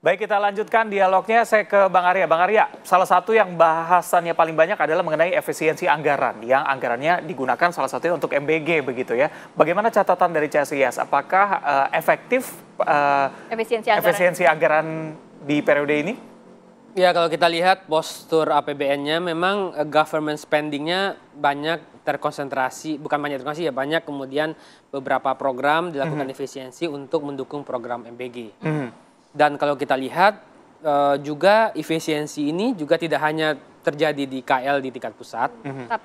Baik, kita lanjutkan dialognya. Saya ke Bang Arya. Bang Arya, salah satu yang bahasannya paling banyak adalah mengenai efisiensi anggaran, yang anggarannya digunakan salah satunya untuk MBG begitu ya. Bagaimana catatan dari CSIS? Apakah efektif efisiensi anggaran di periode ini? Ya, kalau kita lihat postur APBN-nya memang government spending-nya banyak terkonsentrasi, bukan banyak terkonsentrasi ya, banyak kemudian beberapa program dilakukan efisiensi untuk mendukung program MBG. Dan kalau kita lihat juga efisiensi ini juga tidak hanya terjadi di KL di tingkat pusat,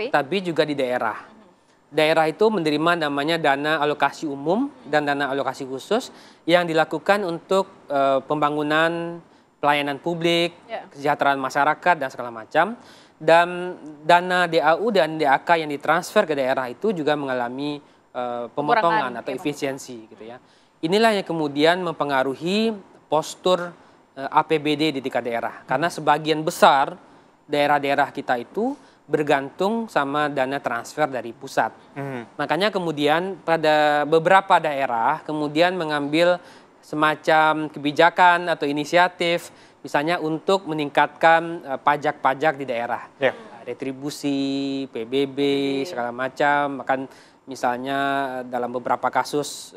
tapi juga di daerah. Daerah itu menerima namanya dana alokasi umum dan dana alokasi khusus yang dilakukan untuk pembangunan pelayanan publik, kesejahteraan masyarakat dan segala macam. Dan dana DAU dan DAK yang ditransfer ke daerah itu juga mengalami pemotongan atau efisiensi gitu ya. Inilah yang kemudian mempengaruhi postur APBD di tingkat daerah. Karena sebagian besar daerah-daerah kita itu bergantung sama dana transfer dari pusat. Makanya kemudian pada beberapa daerah kemudian mengambil semacam kebijakan atau inisiatif misalnya untuk meningkatkan pajak-pajak di daerah. Retribusi, PBB, segala macam. Bahkan misalnya dalam beberapa kasus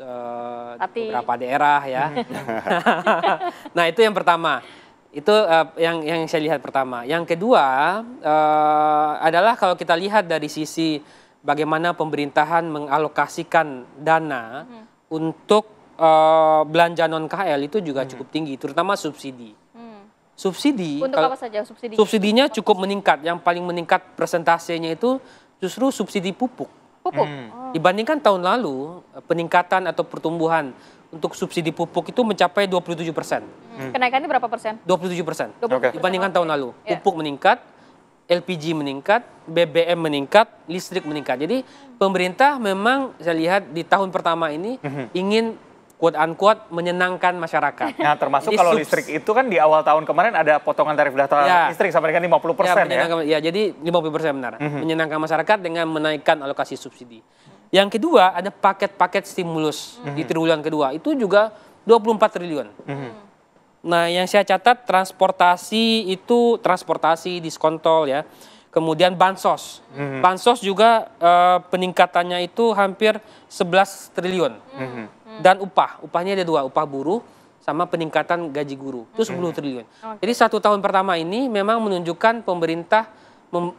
beberapa daerah ya. Nah, itu yang pertama. Itu yang saya lihat pertama. Yang kedua adalah kalau kita lihat dari sisi bagaimana pemerintahan mengalokasikan dana untuk belanja non KL itu juga cukup tinggi, terutama subsidi. Subsidi. Untuk apa saja subsidi? Subsidinya cukup meningkat. Yang paling meningkat persentasenya itu justru subsidi pupuk. Pupuk. Dibandingkan tahun lalu, peningkatan atau pertumbuhan untuk subsidi pupuk itu mencapai 27%. Kenaikannya berapa persen? 27%. Okay. Dibandingkan tahun lalu. Pupuk meningkat, LPG meningkat, BBM meningkat, listrik meningkat. Jadi pemerintah memang saya lihat di tahun pertama ini ingin quote-unquote menyenangkan masyarakat. Nah, termasuk kalau listrik itu kan di awal tahun kemarin ada potongan tarif data listrik sampai dengan 50% ya. Jadi 50% benar. Menyenangkan masyarakat dengan menaikkan alokasi subsidi. Yang kedua ada paket-paket stimulus di triwulan kedua. Itu juga 24 triliun. Nah, yang saya catat transportasi diskon tol ya. Kemudian bansos. Bansos juga peningkatannya itu hampir 11 triliun. Dan upahnya ada dua, upah buruh sama peningkatan gaji guru, itu 10 triliun. Jadi 1 tahun pertama ini memang menunjukkan pemerintah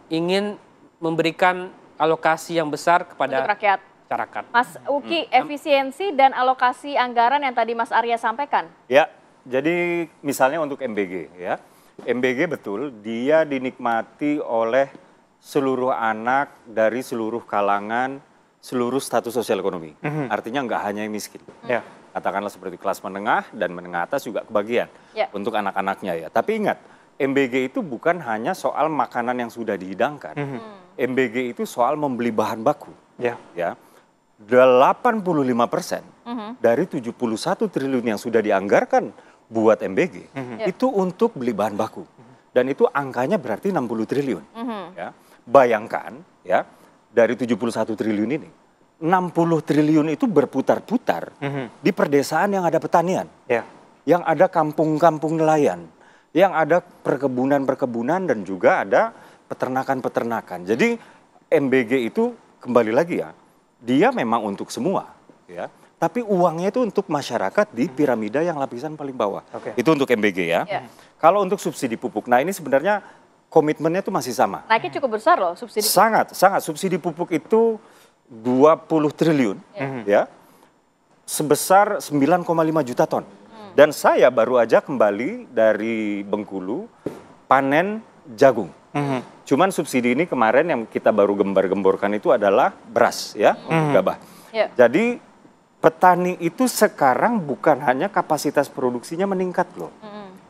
ingin memberikan alokasi yang besar kepada masyarakat. Mas Uki, efisiensi dan alokasi anggaran yang tadi Mas Arya sampaikan. Ya, jadi misalnya untuk MBG ya, MBG betul dia dinikmati oleh seluruh anak dari seluruh kalangan, seluruh status sosial ekonomi. Artinya nggak hanya yang miskin. Katakanlah seperti kelas menengah dan menengah atas juga kebagian untuk anak-anaknya ya. Tapi ingat, MBG itu bukan hanya soal makanan yang sudah dihidangkan. MBG itu soal membeli bahan baku. Ya. 85% dari 71 triliun yang sudah dianggarkan buat MBG itu untuk beli bahan baku. Dan itu angkanya berarti 60 triliun. Ya. Bayangkan ya, dari 71 triliun ini, 60 triliun itu berputar-putar di perdesaan yang ada pertanian, yang ada kampung-kampung nelayan, yang ada perkebunan-perkebunan dan juga ada peternakan-peternakan. Jadi MBG itu kembali lagi ya, dia memang untuk semua, ya. Tapi uangnya itu untuk masyarakat di piramida yang lapisan paling bawah. Itu untuk MBG ya. Kalau untuk subsidi pupuk, nah ini sebenarnya komitmennya itu masih sama. Naiknya cukup besar loh subsidi. Sangat. Subsidi pupuk itu 20 triliun ya. Sebesar 9,5 juta ton. Dan saya baru aja kembali dari Bengkulu panen jagung. Cuman subsidi ini kemarin yang kita baru gembar-gemborkan itu adalah beras ya, gabah. Jadi petani itu sekarang bukan hanya kapasitas produksinya meningkat loh.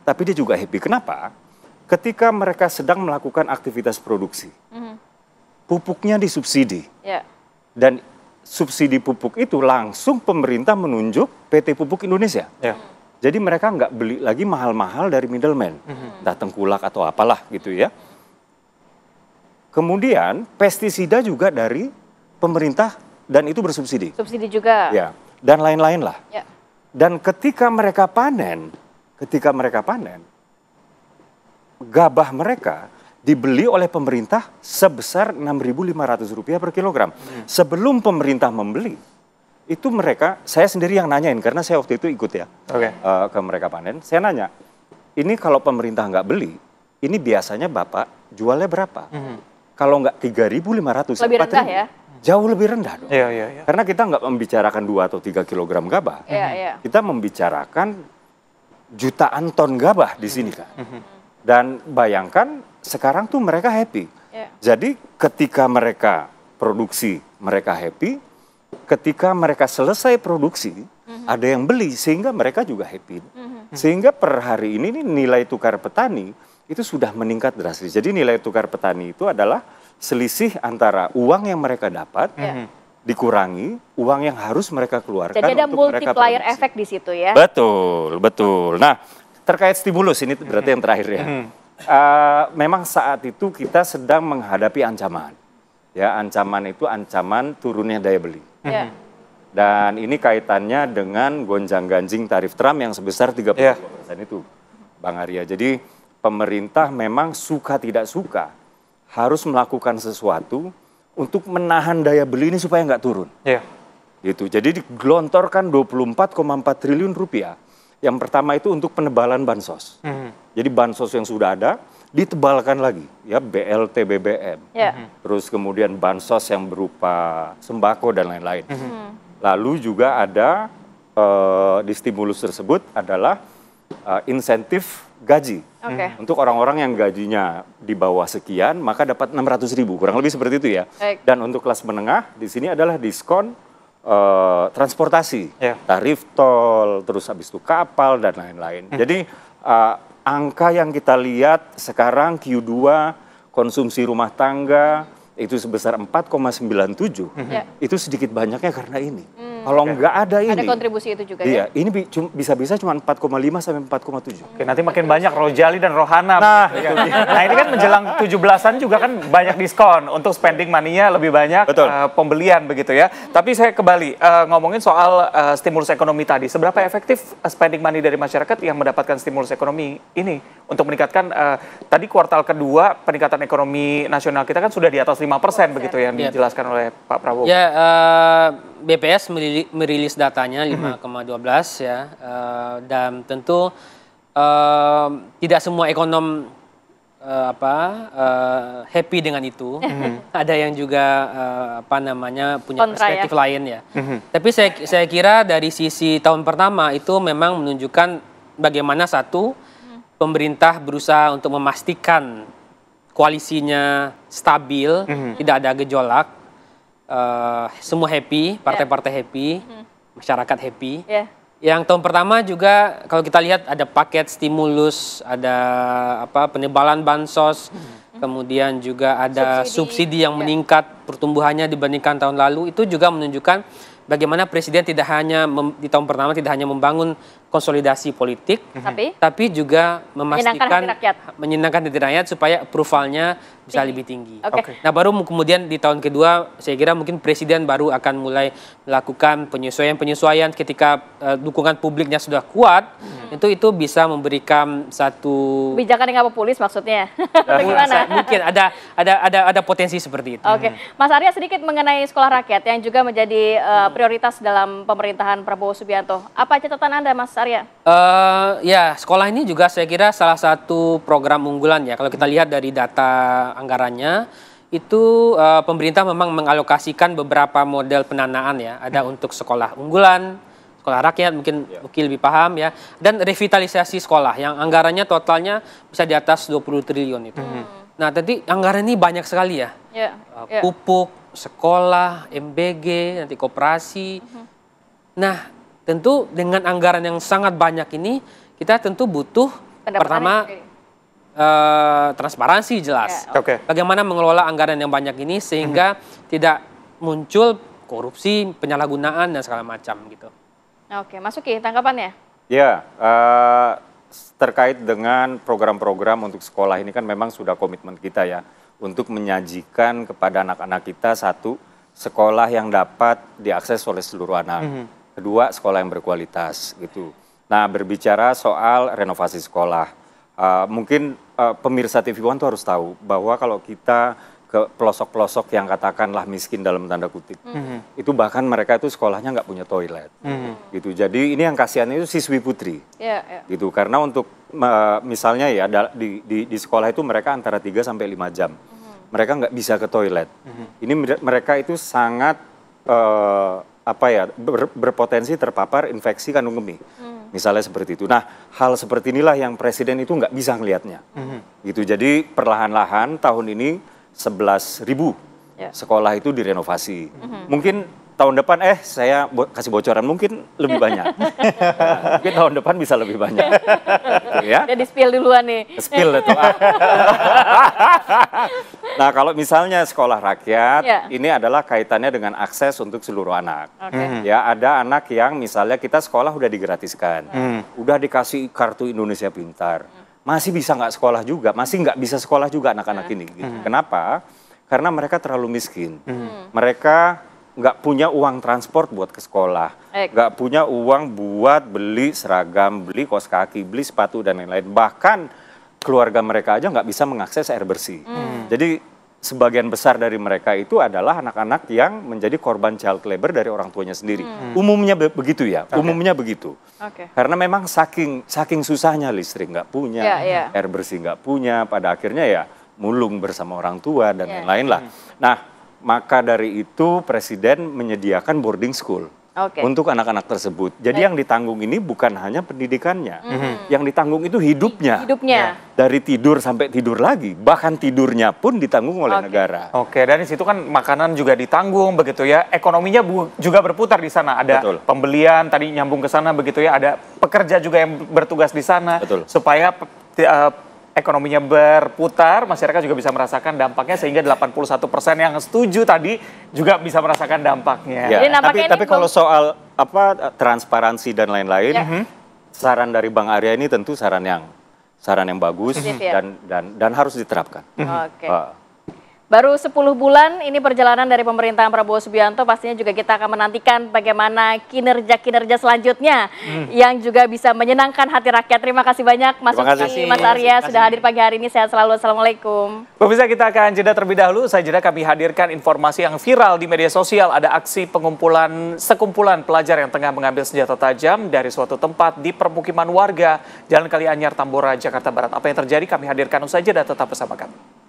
Tapi dia juga happy. Kenapa? Ketika mereka sedang melakukan aktivitas produksi, pupuknya disubsidi. Dan subsidi pupuk itu langsung pemerintah menunjuk PT Pupuk Indonesia. Jadi mereka nggak beli lagi mahal-mahal dari middleman, entah Tengkulak atau apalah gitu ya. Kemudian pestisida juga dari pemerintah dan itu bersubsidi. Subsidi juga. Ya, dan lain-lain lah. Dan ketika mereka panen, ketika mereka panen, gabah mereka dibeli oleh pemerintah sebesar Rp6.500 per kilogram. Sebelum pemerintah membeli, itu mereka, saya sendiri yang nanyain, karena saya waktu itu ikut ya ke mereka panen. Saya nanya, ini kalau pemerintah nggak beli, ini biasanya Bapak jualnya berapa? Kalau nggak 3.500, Lebih rendah 4.000, ya? jauh lebih rendah dong. Iya. Karena kita nggak membicarakan 2 atau 3 kilogram gabah. Iya. Kita membicarakan jutaan ton gabah di sini kan. Dan bayangkan sekarang tuh mereka happy. Iya. Jadi ketika mereka produksi, mereka happy. Ketika mereka selesai produksi, ada yang beli sehingga mereka juga happy. Sehingga per hari ini nih, nilai tukar petani itu sudah meningkat drastis. Jadi nilai tukar petani itu adalah selisih antara uang yang mereka dapat dikurangi uang yang harus mereka keluarkan. Jadi ada untuk mereka multiplier produksi. efek di situ ya? Betul. Nah, terkait stimulus ini berarti yang terakhir ya. Memang saat itu kita sedang menghadapi ancaman. Ya, ancaman itu ancaman turunnya daya beli. Ya. Dan ini kaitannya dengan gonjang-ganjing tarif Trump yang sebesar 32% itu, Bang Arya. Jadi pemerintah memang suka tidak suka harus melakukan sesuatu untuk menahan daya beli ini supaya nggak turun. Gitu. Jadi digelontorkan 24,4 triliun rupiah. Yang pertama itu untuk penebalan bansos. Jadi bansos yang sudah ada ditebalkan lagi, ya BLT BBM. Terus kemudian bansos yang berupa sembako dan lain-lain. Lalu juga ada di stimulus tersebut adalah insentif gaji. Untuk orang-orang yang gajinya di bawah sekian, maka dapat 600.000, kurang lebih seperti itu ya. Dan untuk kelas menengah, di sini adalah diskon transportasi, tarif tol, terus habis itu kapal, dan lain-lain. Jadi angka yang kita lihat sekarang Q2 konsumsi rumah tangga itu sebesar 4,97, itu sedikit banyaknya karena ini. Kalau nggak ada ini, ada kontribusi itu juga iya, ini bisa-bisa cuma 4,5 sampai 4,7. Oke, nanti makin banyak Rojali dan Rohana. Nah, Nah ini kan menjelang 17-an juga kan banyak diskon untuk spending money-nya lebih banyak pembelian begitu ya. Tapi saya kembali ngomongin soal stimulus ekonomi tadi. Seberapa efektif spending money dari masyarakat yang mendapatkan stimulus ekonomi ini untuk meningkatkan tadi kuartal kedua peningkatan ekonomi nasional kita kan sudah di atas 5% begitu yang dijelaskan oleh Pak Prabowo. Ya, BPS merilis datanya 5,12 ya, dan tentu tidak semua ekonom happy dengan itu. Ada yang juga punya kontra, perspektif lain ya. Tapi saya kira dari sisi tahun pertama itu memang menunjukkan bagaimana satu pemerintah berusaha untuk memastikan koalisinya stabil, tidak ada gejolak. Semua happy, partai-partai happy, masyarakat happy. Yang tahun pertama juga kalau kita lihat ada paket stimulus, ada penebalan bansos, kemudian juga ada subsidi yang meningkat pertumbuhannya dibandingkan tahun lalu. Itu juga menunjukkan bagaimana Presiden tidak hanya di tahun pertama tidak hanya membangun konsolidasi politik, tapi juga memastikan menyenangkan hati rakyat supaya approval-nya bisa lebih tinggi. Nah baru kemudian di tahun kedua saya kira mungkin Presiden baru akan mulai melakukan penyesuaian ketika dukungan publiknya sudah kuat, itu bisa memberikan satu kebijakan yang nggak populis maksudnya. Bagaimana? Mungkin ada potensi seperti itu. Mas Arya sedikit mengenai sekolah rakyat yang juga menjadi prioritas dalam pemerintahan Prabowo Subianto. Apa catatan Anda, Mas Arya? Ya, sekolah ini juga saya kira salah satu program unggulan ya. Kalau kita lihat dari data anggarannya, itu pemerintah memang mengalokasikan beberapa model pendanaan ya. Ada untuk sekolah unggulan, sekolah rakyat, mungkin Uki lebih paham ya. Dan revitalisasi sekolah yang anggarannya totalnya bisa di atas 20 triliun itu. Nah, tadi anggaran ini banyak sekali ya. Pupuk, sekolah, MBG, nanti koperasi. Nah, tentu dengan anggaran yang sangat banyak ini, kita tentu butuh pertama transparansi jelas. Bagaimana mengelola anggaran yang banyak ini sehingga tidak muncul korupsi, penyalahgunaan dan segala macam gitu. Mas Uki, tanggapannya? Ya, terkait dengan program-program untuk sekolah ini kan memang sudah komitmen kita ya untuk menyajikan kepada anak-anak kita satu sekolah yang dapat diakses oleh seluruh anak. Kedua, sekolah yang berkualitas gitu. Nah, berbicara soal renovasi sekolah, mungkin pemirsa TV One tuh harus tahu bahwa kalau kita ke pelosok-pelosok yang katakanlah miskin dalam tanda kutip, itu bahkan mereka itu sekolahnya nggak punya toilet, gitu. Jadi ini yang kasihan itu siswi putri, gitu. Karena untuk misalnya ya di sekolah itu mereka antara 3 sampai 5 jam, mereka nggak bisa ke toilet. Ini mereka itu sangat berpotensi terpapar infeksi kandung kemih. Misalnya seperti itu. Nah, hal seperti inilah yang presiden itu nggak bisa ngelihatnya. Gitu. Jadi perlahan-lahan tahun ini 11.000 sekolah itu direnovasi. Mungkin tahun depan saya kasih bocoran mungkin lebih banyak. Mungkin tahun depan bisa lebih banyak. Ya. Udah di-spill duluan nih. Spill itu. Nah, kalau misalnya sekolah rakyat, ini adalah kaitannya dengan akses untuk seluruh anak. Ya, ada anak yang misalnya kita sekolah udah digratiskan, udah dikasih kartu Indonesia Pintar, masih bisa nggak sekolah juga, masih nggak bisa sekolah juga anak-anak ini. Gitu. Kenapa? Karena mereka terlalu miskin. Mereka nggak punya uang transport buat ke sekolah, nggak punya uang buat beli seragam, beli kaos kaki, beli sepatu dan lain-lain. Bahkan keluarga mereka aja nggak bisa mengakses air bersih. Jadi sebagian besar dari mereka itu adalah anak-anak yang menjadi korban child labor dari orang tuanya sendiri. Umumnya begitu ya, umumnya begitu. Karena memang saking susahnya listrik nggak punya, air bersih nggak punya, pada akhirnya ya mulung bersama orang tua dan lain-lain lah. Nah, maka dari itu presiden menyediakan boarding school untuk anak-anak tersebut. Jadi yang ditanggung ini bukan hanya pendidikannya, yang ditanggung itu hidupnya. Dari tidur sampai tidur lagi, bahkan tidurnya pun ditanggung oleh negara. Dan di situ kan makanan juga ditanggung begitu ya. Ekonominya juga berputar di sana. Ada pembelian tadi nyambung ke sana begitu ya. Ada pekerja juga yang bertugas di sana supaya ekonominya berputar, masyarakat juga bisa merasakan dampaknya sehingga 81% yang setuju tadi juga bisa merasakan dampaknya. Ya, tapi kalau soal transparansi dan lain-lain, saran dari Bang Arya ini tentu saran yang bagus dan harus diterapkan. Baru 10 bulan ini perjalanan dari pemerintahan Prabowo Subianto, pastinya juga kita akan menantikan bagaimana kinerja-kinerja selanjutnya yang juga bisa menyenangkan hati rakyat. Terima kasih banyak Mas Uki, Mas Arya sudah hadir pagi hari ini. Sehat selalu. Assalamualaikum. Pemirsa, kita akan jeda terlebih dahulu. Usai jeda kami hadirkan informasi yang viral di media sosial. Ada aksi sekumpulan pelajar yang tengah mengambil senjata tajam dari suatu tempat di permukiman warga Jalan Kalianyar, Tambora, Jakarta Barat. Apa yang terjadi kami hadirkan usai jeda, tetap bersama kami.